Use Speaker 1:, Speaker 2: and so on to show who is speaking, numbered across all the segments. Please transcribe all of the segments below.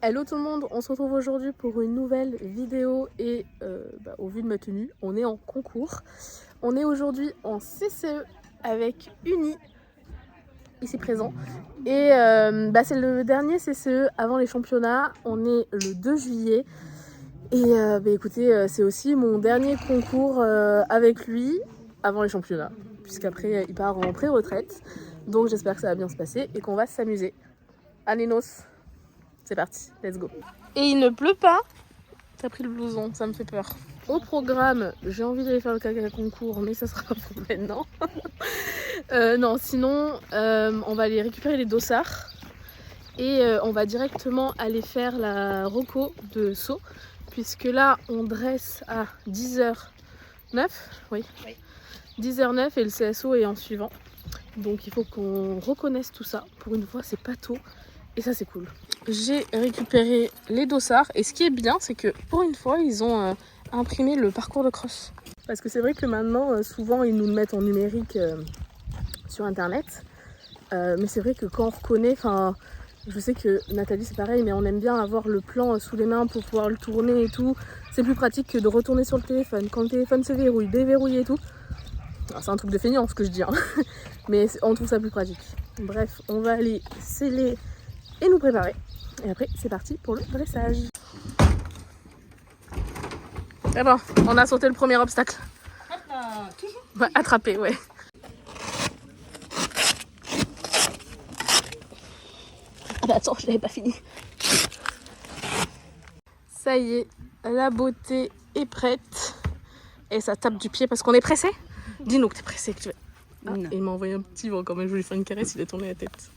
Speaker 1: Hello tout le monde, on se retrouve aujourd'hui pour une nouvelle vidéo et au vu de ma tenue, on est en concours. On est aujourd'hui en CCE avec Uni, ici présent. Et c'est le dernier CCE avant les championnats, on est le 2 juillet. Et écoutez, c'est aussi mon dernier concours avec lui avant les championnats, puisqu'après il part en pré-retraite. Donc j'espère que ça va bien se passer et qu'on va s'amuser. Allez Nos, c'est parti, let's go. Et il ne pleut pas. T'as pris le blouson, ça me fait peur. Au programme, j'ai envie d'aller faire le caca concours, mais ça sera pour maintenant. Non, sinon, on va aller récupérer les dossards. Et on va directement aller faire la reco de saut. Puisque là, on dresse à 10h09. Oui. 10h09 et le CSO est en suivant. Donc il faut qu'on reconnaisse tout ça. Pour une fois, c'est pas tôt. Et ça, c'est cool. J'ai récupéré les dossards et ce qui est bien, c'est que pour une fois, ils ont imprimé le parcours de cross. Parce que c'est vrai que maintenant, souvent, ils nous le mettent en numérique sur internet. Mais c'est vrai que quand on reconnaît, je sais que Nathalie c'est pareil, mais on aime bien avoir le plan sous les mains pour pouvoir le tourner et tout. C'est plus pratique que de retourner sur le téléphone. Quand le téléphone se verrouille, déverrouiller et tout. C'est un truc de feignant ce que je dis, hein. Mais on trouve ça plus pratique. Bref, on va aller sceller et nous préparer. Et après, c'est parti pour le dressage. Et bon, on a sauté le premier obstacle. Toujours ouais, attrapé, ouais. Ah bah attends, je l'avais pas fini. Ça y est, la beauté est prête. Et ça tape du pied parce qu'on est pressé. Dis-nous que t'es pressé, que tu veux. Ah, il m'a envoyé un petit vent quand même, je voulais faire une caresse, il a tourné la tête.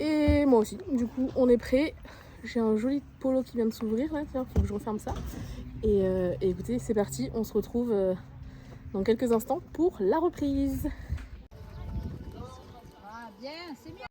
Speaker 1: Et moi aussi, du coup, on est prêt. J'ai un joli polo qui vient de s'ouvrir là, tiens, faut que je referme ça. Et écoutez, c'est parti, on se retrouve dans quelques instants pour la reprise.
Speaker 2: Ah bien, c'est bien.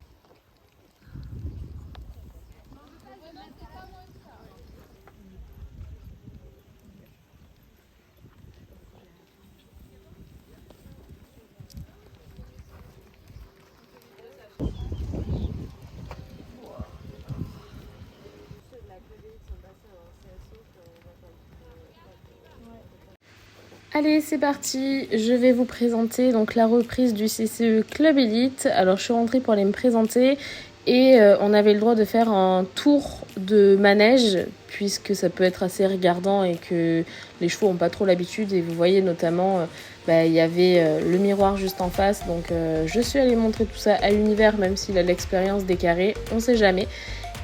Speaker 1: Allez, c'est parti, je vais vous présenter donc la reprise du CCE Club Elite. Alors je suis rentrée pour aller me présenter et on avait le droit de faire un tour de manège puisque ça peut être assez regardant et que les chevaux n'ont pas trop l'habitude. Et vous voyez notamment, il y avait le miroir juste en face. Donc je suis allée montrer tout ça à l'univers, même s'il a l'expérience des carrés, on sait jamais.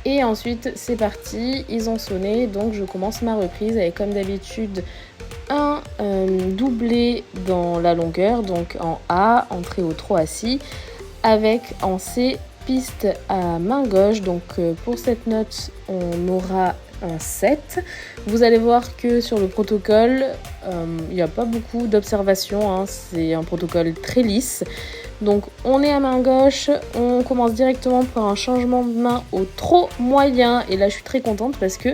Speaker 1: Et ensuite c'est parti, ils ont sonné, donc je commence ma reprise avec comme d'habitude un doublé dans la longueur, donc en A, entrée au trot assis, avec en C, piste à main gauche. Donc pour cette note, on aura un 7. Vous allez voir que sur le protocole, il n'y a pas beaucoup d'observations, hein. C'est un protocole très lisse. Donc on est à main gauche, on commence directement par un changement de main au trot moyen. Et là je suis très contente parce que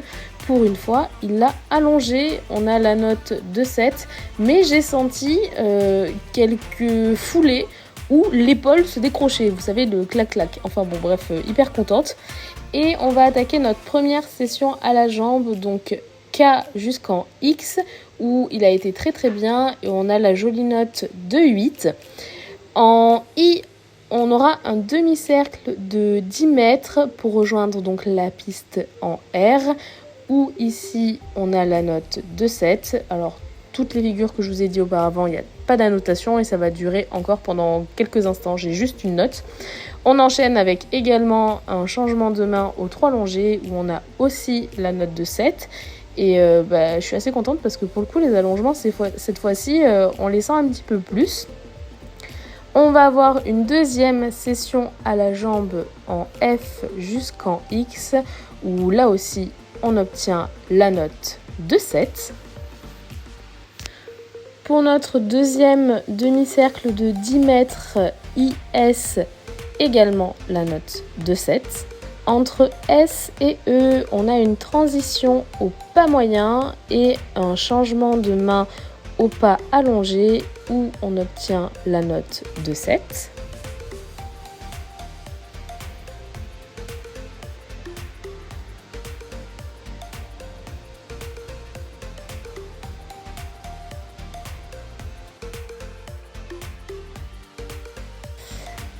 Speaker 1: pour une fois, il l'a allongé. On a la note de 7, mais j'ai senti quelques foulées où l'épaule se décrochait. Vous savez, le clac-clac. Enfin bon, bref, hyper contente. Et on va attaquer notre première session à la jambe, donc K jusqu'en X, où il a été très très bien. Et on a la jolie note de 8. En I, on aura un demi-cercle de 10 mètres pour rejoindre donc la piste en R, où ici on a la note de 7. Alors toutes les figures que je vous ai dit auparavant, il n'y a pas d'annotation et ça va durer encore pendant quelques instants, j'ai juste une note. On enchaîne avec également un changement de main au 3 allongé où on a aussi la note de 7. Et je suis assez contente parce que pour le coup les allongements cette fois-ci on les sent un petit peu plus. On va avoir une deuxième session à la jambe en F jusqu'en X où là aussi on obtient la note de 7. Pour notre deuxième demi-cercle de 10 mètres IS, également la note de 7. Entre S et E, on a une transition au pas moyen et un changement de main au pas allongé où on obtient la note de 7.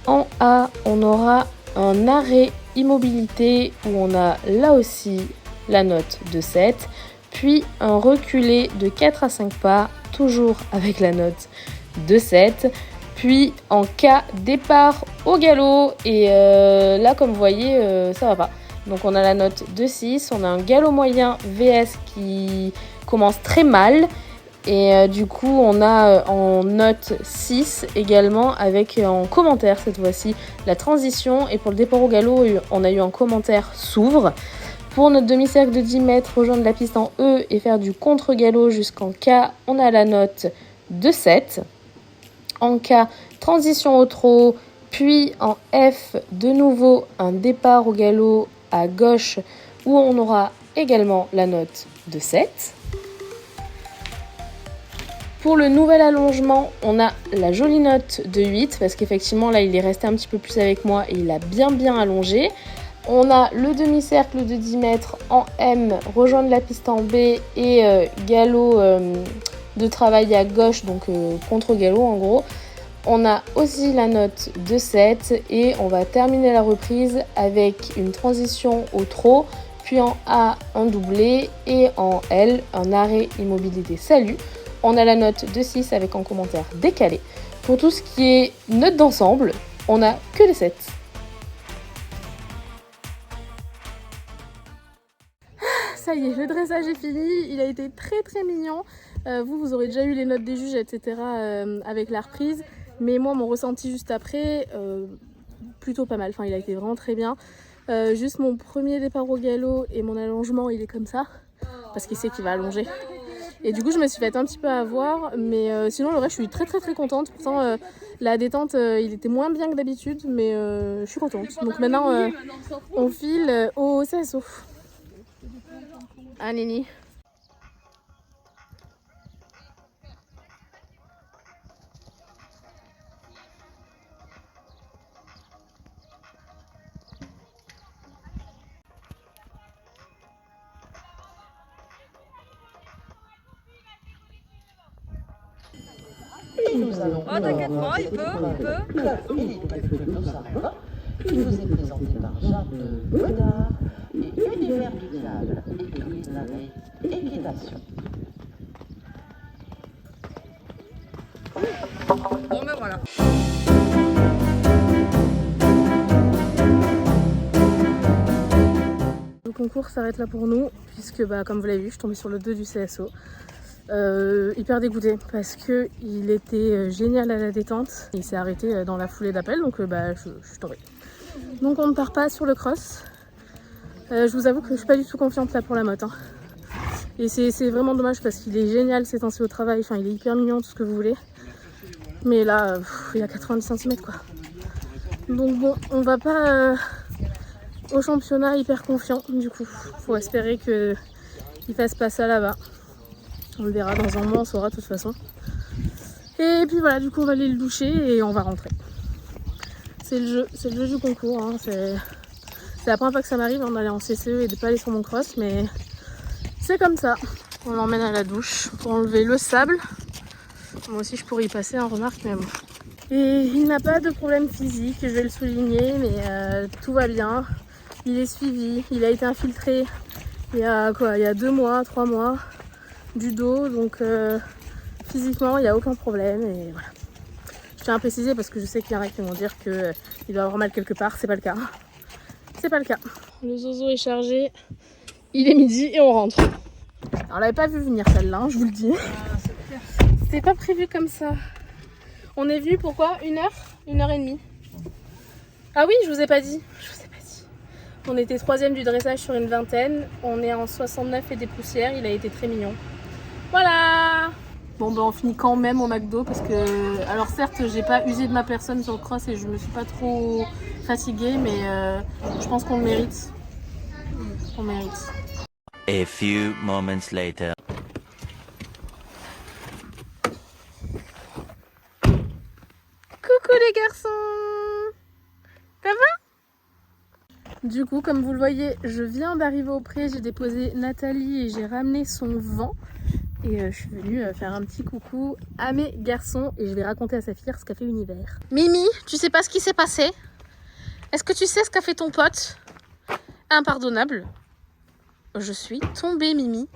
Speaker 1: En A, on aura un arrêt immobilité où on a là aussi la note de 7. Puis un reculé de 4 à 5 pas, toujours avec la note de 7. Puis en K, départ au galop. Et là, comme vous voyez, ça va pas. Donc on a la note de 6. On a un galop moyen VS qui commence très mal. Et du coup, on a en note 6 également avec en commentaire cette fois-ci la transition. Et pour le départ au galop, on a eu un commentaire s'ouvre. Pour notre demi-cercle de 10 mètres, rejoindre la piste en E et faire du contre-galop jusqu'en K, on a la note de 7. En K, transition au trot, puis en F, de nouveau un départ au galop à gauche où on aura également la note de 7. Pour le nouvel allongement, on a la jolie note de 8 parce qu'effectivement là il est resté un petit peu plus avec moi et il a bien allongé. On a le demi-cercle de 10 mètres en M, rejoindre la piste en B et galop de travail à gauche, donc contre-galop en gros. On a aussi la note de 7 et on va terminer la reprise avec une transition au trot, puis en A un doublé et en L un arrêt immobilité salut. On a la note de 6 avec un commentaire décalé. Pour tout ce qui est note d'ensemble, on n'a que des 7. Ça y est, le dressage est fini, il a été très mignon. Vous aurez déjà eu les notes des juges, etc. Avec la reprise. Mais moi, mon ressenti juste après, plutôt pas mal. Enfin, il a été vraiment très bien. Juste mon premier départ au galop et mon allongement, il est comme ça. Parce qu'il sait qu'il va allonger. Et du coup, je me suis fait un petit peu avoir. Mais sinon, le reste, je suis très contente. Pourtant, la détente, il était moins bien que d'habitude. Mais je suis contente. Donc maintenant, on file au CSO. Ah, Nini.
Speaker 2: Nous allons t'inquiète pas, il peut. Il vous est présenté par Jacques Godard et Univers du Diable, écrit de l'année Équitation. Bon ben voilà.
Speaker 1: Le concours s'arrête là pour nous, puisque comme vous l'avez vu, je suis tombée sur le 2 du CSO. Hyper dégoûtée parce que il était génial à la détente. Il s'est arrêté dans la foulée d'appel, donc je suis tombée. Donc on ne part pas sur le cross. Je vous avoue que je suis pas du tout confiante là pour la moto. Et c'est vraiment dommage parce qu'il est génial ces temps-ci au travail. Enfin, il est hyper mignon, tout ce que vous voulez. Mais là, il a 90 cm quoi. Donc bon, on va pas au championnat hyper confiant du coup. Faut espérer qu'il fasse pas ça là-bas. On le verra dans un moment, on saura de toute façon. Et puis voilà, du coup on va aller le doucher et on va rentrer. C'est le jeu du concours. Hein. C'est la première fois que ça m'arrive d'aller en CCE et de pas aller sur mon cross, mais c'est comme ça. On l'emmène à la douche pour enlever le sable. Moi aussi je pourrais y passer, hein, remarque, mais bon. Et il n'a pas de problème physique, je vais le souligner, mais tout va bien. Il est suivi, il a été infiltré il y a 2 mois, 3 mois. Du dos, donc physiquement il n'y a aucun problème et voilà. Je tiens à préciser parce que je sais qu'il y en a qui vont dire qu'il doit avoir mal quelque part, c'est pas le cas. C'est pas le cas. Le zozo est chargé, il est midi et on rentre. Alors on l'avait pas vu venir celle-là, hein, je vous le dis. C'était pas prévu comme ça. On est venu pourquoi 1 heure 1h30. Ah oui, je vous ai pas dit. On était 3e du dressage sur une vingtaine. On est en 69 et des poussières, il a été très mignon. Voilà. Bon on finit quand même au McDo parce que, alors certes j'ai pas usé de ma personne sur le cross et je me suis pas trop fatiguée, mais je pense qu'on le mérite. On mérite.
Speaker 3: A few moments later.
Speaker 1: Coucou les garçons. Ça va? Du coup comme vous le voyez, je viens d'arriver au pré, j'ai déposé Nathalie et j'ai ramené son vent. Et je suis venue faire un petit coucou à mes garçons et je vais raconter à Saphir ce qu'a fait Univers. Mimi, tu sais pas ce qui s'est passé? Est-ce que tu sais ce qu'a fait ton pote? Impardonnable. Je suis tombée, Mimi,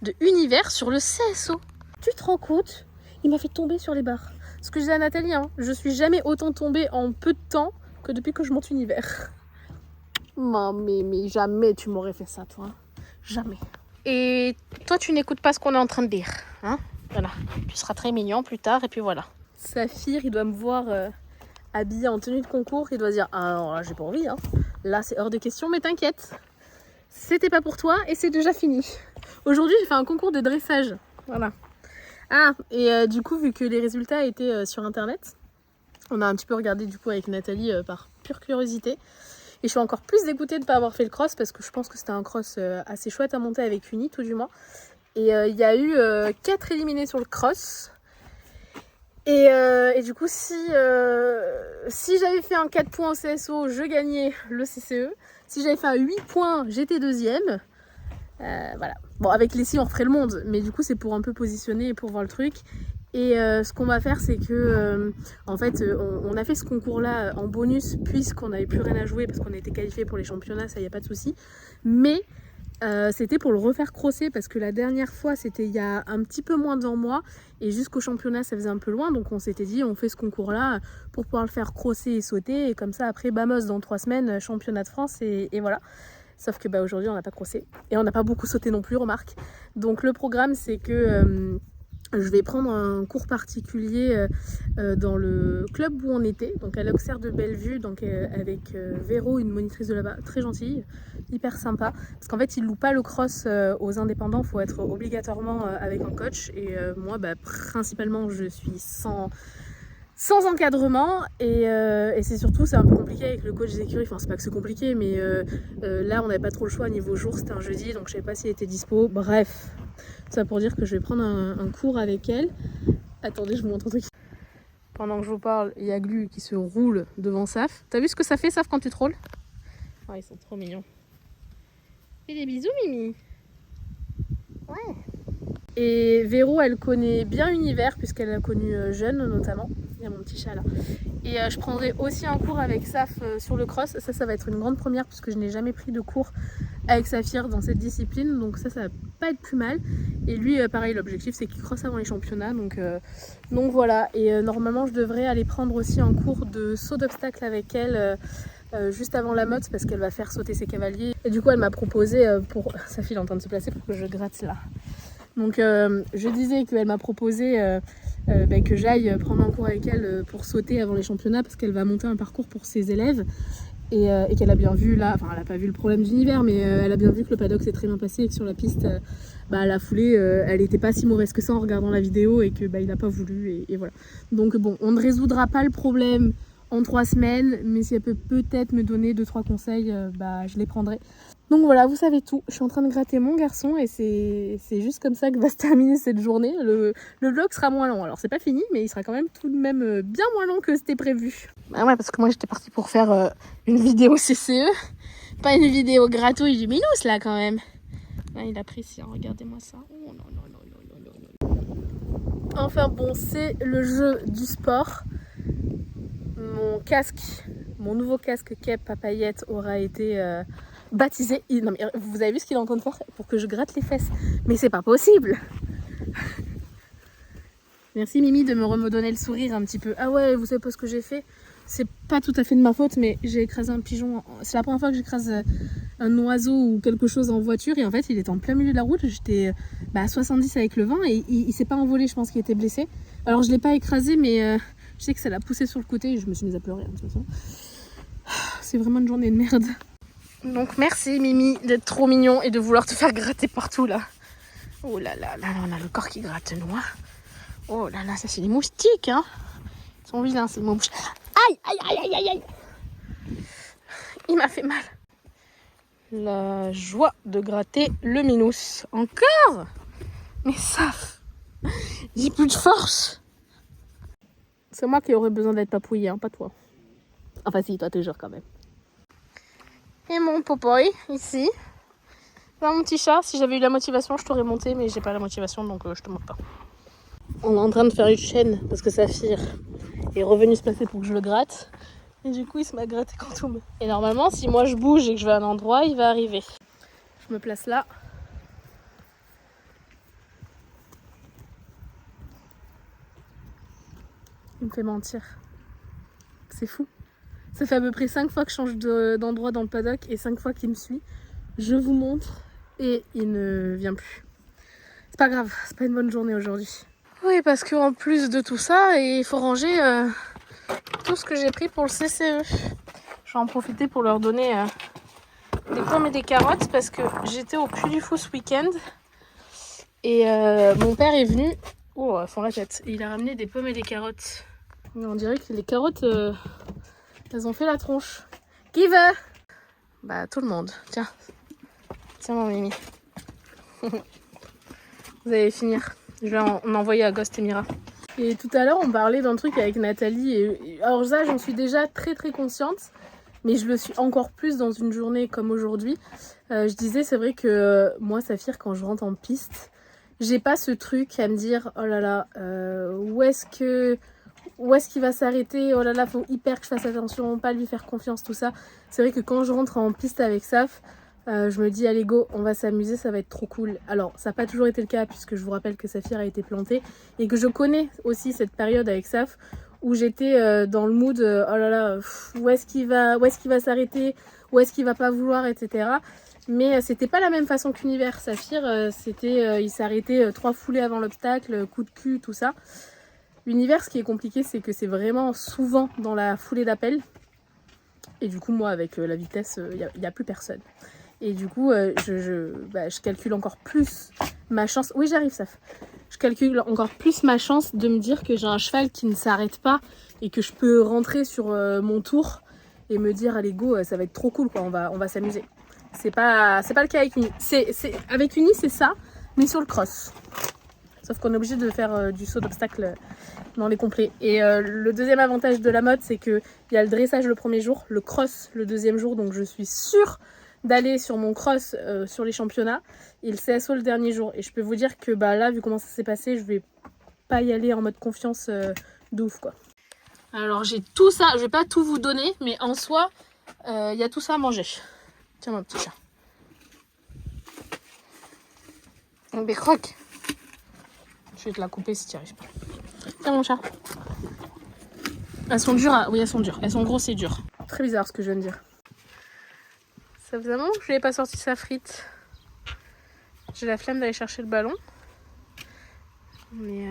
Speaker 1: de Univers sur le CSO. Tu te rends compte? Il m'a fait tomber sur les barres. Ce que je disais à Nathalie, hein, je suis jamais autant tombée en peu de temps que depuis que je monte Univers. Mais jamais tu m'aurais fait ça, toi. Jamais. Et toi, tu n'écoutes pas ce qu'on est en train de dire. Hein, voilà. Tu seras très mignon plus tard et puis voilà. Saphir, il doit me voir habillée en tenue de concours. Il doit se dire, ah non, là, j'ai pas envie. Hein. Là, c'est hors de question, mais t'inquiète. C'était pas pour toi et c'est déjà fini. Aujourd'hui, j'ai fait un concours de dressage. Voilà. Ah, et du coup, vu que les résultats étaient sur Internet, on a un petit peu regardé du coup avec Nathalie par pure curiosité. Et je suis encore plus dégoûtée de ne pas avoir fait le cross parce que je pense que c'était un cross assez chouette à monter avec Uni, tout du moins. Et il y a eu 4 éliminés sur le cross. Et du coup, si j'avais fait un 4 points au CSO, je gagnais le CCE. Si j'avais fait un 8 points, j'étais deuxième. Voilà. Bon, avec les on referait le monde, mais du coup, c'est pour un peu positionner et pour voir le truc. Et ce qu'on va faire, c'est que en fait, on a fait ce concours-là en bonus puisqu'on n'avait plus rien à jouer parce qu'on a été qualifié pour les championnats, ça y a pas de souci. Mais c'était pour le refaire crosser parce que la dernière fois, c'était il y a un petit peu moins d'1 mois et jusqu'au championnat, ça faisait un peu loin. Donc on s'était dit, on fait ce concours-là pour pouvoir le faire crosser et sauter et comme ça, après, bamos, dans 3 semaines, championnat de France et voilà. Sauf que aujourd'hui, on n'a pas crossé et on n'a pas beaucoup sauté non plus, remarque. Donc le programme, c'est que je vais prendre un cours particulier dans le club où on était, donc à l'Auxerre de Bellevue, donc avec Véro, une monitrice de là-bas, très gentille, hyper sympa. Parce qu'en fait, ils louent pas le cross aux indépendants, il faut être obligatoirement avec un coach. Et moi, principalement, je suis sans encadrement et c'est surtout c'est un peu compliqué avec le coach des écuries, enfin c'est pas que c'est compliqué mais là on n'avait pas trop le choix niveau jour, c'était un jeudi donc je savais pas s'il était dispo, bref ça pour dire que je vais prendre un cours avec elle. Attendez, je vous montre un truc. Pendant que je vous parle, il y a Glu qui se roule devant Saf. T'as vu ce que ça fait Saf quand tu te roules? Oh, ils sont trop mignons. Fais des bisous Mimi. Ouais. Et Véro, elle connaît bien Univers puisqu'elle l'a connu jeune notamment. Il y a mon petit chat là. Et je prendrai aussi un cours avec Saf sur le cross. Ça va être une grande première puisque je n'ai jamais pris de cours avec Saphir dans cette discipline. Donc ça va pas être plus mal. Et lui, pareil, l'objectif c'est qu'il crosse avant les championnats. Donc voilà. Et normalement, je devrais aller prendre aussi un cours de saut d'obstacle avec elle. Juste avant la motte parce qu'elle va faire sauter ses cavaliers. Et du coup, elle m'a proposé pour... Saphir est en train de se placer pour que je gratte là. Donc je disais qu'elle m'a proposé que j'aille prendre un cours avec elle pour sauter avant les championnats parce qu'elle va monter un parcours pour ses élèves et qu'elle a bien vu là, enfin elle n'a pas vu le problème d'Univers mais elle a bien vu que le paddock s'est très bien passé et que sur la piste la foulée elle n'était pas si mauvaise que ça en regardant la vidéo et que il n'a pas voulu et voilà. Donc bon, on ne résoudra pas le problème en 3 semaines mais si elle peut peut-être me donner 2-3 conseils, je les prendrai. Donc voilà, vous savez tout. Je suis en train de gratter mon garçon et c'est juste comme ça que va se terminer cette journée. Le vlog sera moins long. Alors c'est pas fini, mais il sera quand même tout de même bien moins long que c'était prévu. Bah ouais, parce que moi j'étais partie pour faire une vidéo CCE, pas une vidéo gratouille du Minous là quand même. Ah, il apprécie, hein, regardez-moi ça. Oh, non, non, non, non, non, non. Enfin bon, c'est le jeu du sport. Mon nouveau casque Kep à paillettes aura été... baptisé. Non mais vous avez vu ce qu'il est en train de faire pour que je gratte les fesses? Mais c'est pas possible. Merci Mimi de me redonner le sourire un petit peu. Ah ouais, vous savez pas ce que j'ai fait? C'est pas tout à fait de ma faute, mais j'ai écrasé un pigeon. C'est la première fois que j'écrase un oiseau ou quelque chose en voiture et en fait il était en plein milieu de la route. J'étais à 70 avec le vent et il s'est pas envolé, je pense qu'il était blessé. Alors je l'ai pas écrasé mais je sais que ça l'a poussé sur le côté et je me suis mise à pleurer de toute façon. C'est vraiment une journée de merde. Donc merci Mimi d'être trop mignon et de vouloir te faire gratter partout là. Oh là là, là on a le corps qui gratte noir. Oh là là, ça c'est des moustiques hein. Ils sont vilains ces moustiques. Aïe aïe aïe aïe aïe aïe. Il m'a fait mal. La joie de gratter le Minous. Encore? Mais ça, j'ai plus de force. C'est moi qui aurais besoin d'être papouillée, hein, pas toi. Enfin si, toi toujours quand même. Et mon popoy, ici, Là, mon petit chat, si j'avais eu la motivation, je t'aurais monté, mais j'ai pas la motivation, donc je te monte pas. On est en train de faire une chaîne parce que Saphir est revenu se placer pour que je le gratte. Et du coup, il se m'a gratté Quantum. Et normalement, si moi je bouge et que je vais à un endroit, il va arriver. Je me place là. Il me fait mentir. C'est fou. Ça fait à peu près 5 fois que je change d'endroit dans le paddock et 5 fois qu'il me suit. Je vous montre et il ne vient plus. C'est pas grave, c'est pas une bonne journée aujourd'hui. Oui, parce qu'en plus de tout ça, il faut ranger tout ce que j'ai pris pour le CCE. Je vais en profiter pour leur donner des pommes et des carottes parce que j'étais au Puy du Fou ce week-end et mon père est venu. Oh, elles font la tête. Il a ramené des pommes et des carottes. Mais on dirait que les carottes, elles ont fait la tronche. Qui veut? Bah, tout le monde. Tiens. Tiens, mon Mimi. Vous allez finir. Je vais en envoyer à Ghost et Mira. Et tout à l'heure, on parlait d'un truc avec Nathalie. Alors ça, j'en suis déjà très très consciente. Mais je le suis encore plus dans une journée comme aujourd'hui. Je disais, c'est vrai que moi, Saphir, quand je rentre en piste, j'ai pas ce truc à me dire, oh là là, où est-ce qu'il va s'arrêter, oh là là, faut hyper que je fasse attention, pas lui faire confiance, tout ça. C'est vrai que quand je rentre en piste avec Saf, je me dis, allez go, on va s'amuser, ça va être trop cool. Alors, ça n'a pas toujours été le cas, puisque je vous rappelle que Saphir a été plantée, et que je connais aussi cette période avec Saf, où j'étais dans le mood, oh là là, où est-ce qu'il va s'arrêter, où est-ce qu'il va pas vouloir, etc. Mais c'était pas la même façon qu'Univers. Saphir, il s'arrêtait 3 foulées avant l'obstacle, coup de cul, tout ça. L'Univers, ce qui est compliqué, c'est que c'est vraiment souvent dans la foulée d'appel. Et du coup, moi, avec la vitesse, il n'y a plus personne. Et du coup, je calcule encore plus ma chance. Oui, j'arrive, Saf. Je calcule encore plus ma chance de me dire que j'ai un cheval qui ne s'arrête pas et que je peux rentrer sur mon tour et me dire, allez, go, ça va être trop cool, quoi. On va s'amuser. C'est pas le cas avec Uni. Avec Uni, c'est ça, mais sur le cross. Sauf qu'on est obligé de faire du saut d'obstacle dans les complets. Et le deuxième avantage de la mode, c'est qu'il y a le dressage le premier jour, le cross le deuxième jour. Donc je suis sûre d'aller sur mon cross sur les championnats et le CSO le dernier jour. Et je peux vous dire que là, vu comment ça s'est passé, je vais pas y aller en mode confiance de ouf, quoi. Alors j'ai tout ça, je vais pas tout vous donner, mais en soi, il y a tout ça à manger. Tiens, mon petit chat. Mais croque. Je vais te la couper si tu n'y arrives pas. Tiens, mon chat. Elles sont dures, oui, elles sont dures. Elles sont grosses et dures. Très bizarre ce que je viens de dire. Ça faisait un moment que je n'avais pas sorti sa frite. J'ai la flemme d'aller chercher le ballon. Mais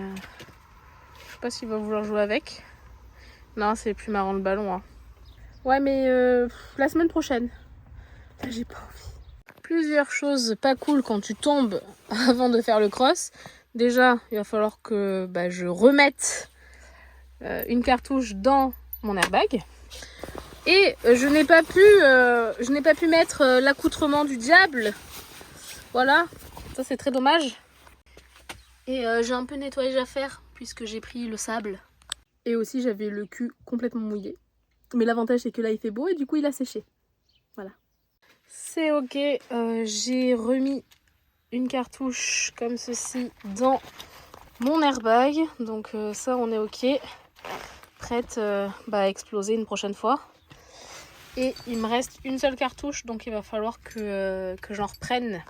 Speaker 1: je sais pas s'il va vouloir jouer avec. Non, c'est plus marrant le ballon. Hein. Ouais, mais la semaine prochaine. J'ai pas envie. Plusieurs choses pas cool quand tu tombes avant de faire le cross. Déjà, il va falloir que je remette une cartouche dans mon airbag. Et je n'ai pas pu mettre l'accoutrement du diable. Voilà, ça c'est très dommage. Et j'ai un peu de nettoyage à faire puisque j'ai pris le sable. Et aussi j'avais le cul complètement mouillé. Mais l'avantage c'est que là il fait beau et du coup il a séché. Voilà. C'est ok, j'ai remis une cartouche comme ceci dans mon airbag. Donc ça on est ok. Prête à exploser une prochaine fois. Et il me reste une seule cartouche, donc il va falloir que j'en reprenne.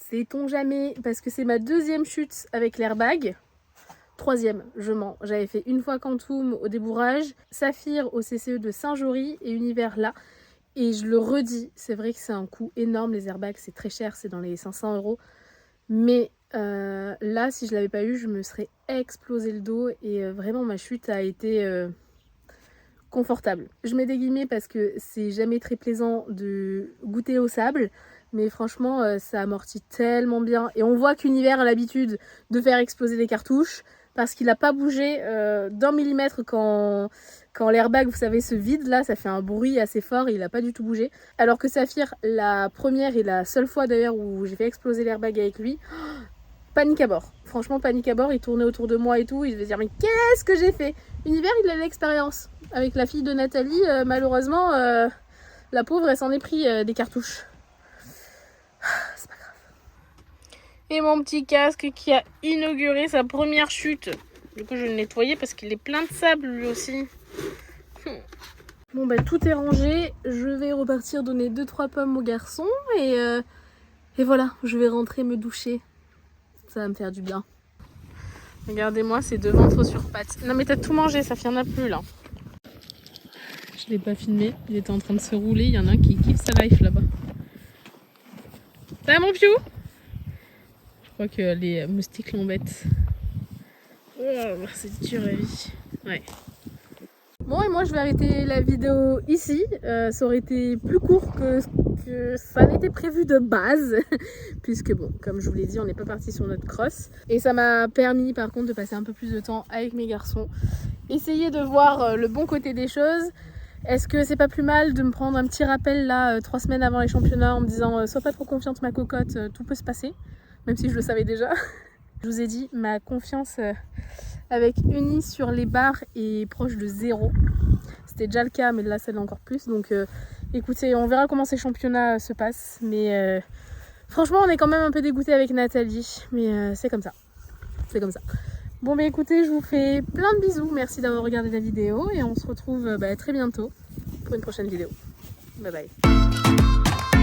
Speaker 1: Sait-on jamais, parce que c'est ma deuxième chute avec l'airbag. Troisième, je mens. J'avais fait une fois Quantum au débourrage, Saphir au CCE de Saint-Jory et Univers là. Et je le redis, c'est vrai que c'est un coût énorme, les airbags, c'est très cher, c'est dans les 500 €. Mais là, si je l'avais pas eu, je me serais explosé le dos et vraiment ma chute a été confortable. Je mets des guillemets parce que c'est jamais très plaisant de goûter au sable, mais franchement ça amortit tellement bien. Et on voit qu'Univers a l'habitude de faire exploser les cartouches parce qu'il n'a pas bougé d'un millimètre quand l'airbag, vous savez, se vide là, ça fait un bruit assez fort et il n'a pas du tout bougé. Alors que Saphir, la première et la seule fois d'ailleurs où j'ai fait exploser l'airbag avec lui, panique à bord. Franchement, panique à bord, il tournait autour de moi et tout, il devait se dire mais qu'est-ce que j'ai fait? Univers, il a l'expérience. Avec la fille de Nathalie, malheureusement, la pauvre, elle s'en est pris des cartouches. C'est pas grave. Et mon petit casque qui a inauguré sa première chute. Du coup, je vais le nettoyer parce qu'il est plein de sable lui aussi. Bon, bah tout est rangé. Je vais repartir donner 2-3 pommes aux garçons. Et voilà, je vais rentrer me doucher. Ça va me faire du bien. Regardez-moi ces deux ventres sur pattes. Non mais t'as tout mangé, ça n'y en a plus là. Je l'ai pas filmé, il était en train de se rouler. Il y en a un qui kiffe sa life là-bas. Ça va mon piou? Je crois que les moustiques l'embêtent. Oh, c'est dur la vie. Ouais. Bon, et moi je vais arrêter la vidéo ici. Ça aurait été plus court que ça n'était prévu de base. Puisque bon, comme je vous l'ai dit, on n'est pas parti sur notre cross. Et ça m'a permis par contre de passer un peu plus de temps avec mes garçons. Essayer de voir le bon côté des choses. Est-ce que c'est pas plus mal de me prendre un petit rappel là 3 semaines avant les championnats en me disant sois pas trop confiante ma cocotte, tout peut se passer. Même si je le savais déjà. Je vous ai dit, ma confiance avec Uni sur les barres est proche de 0. C'était déjà le cas, mais là ça l'est encore plus. Donc écoutez, on verra comment ces championnats se passent. Mais franchement, on est quand même un peu dégoûté avec Nathalie. Mais c'est comme ça. C'est comme ça. Bon, bah écoutez, je vous fais plein de bisous. Merci d'avoir regardé la vidéo. Et on se retrouve très bientôt pour une prochaine vidéo. Bye bye.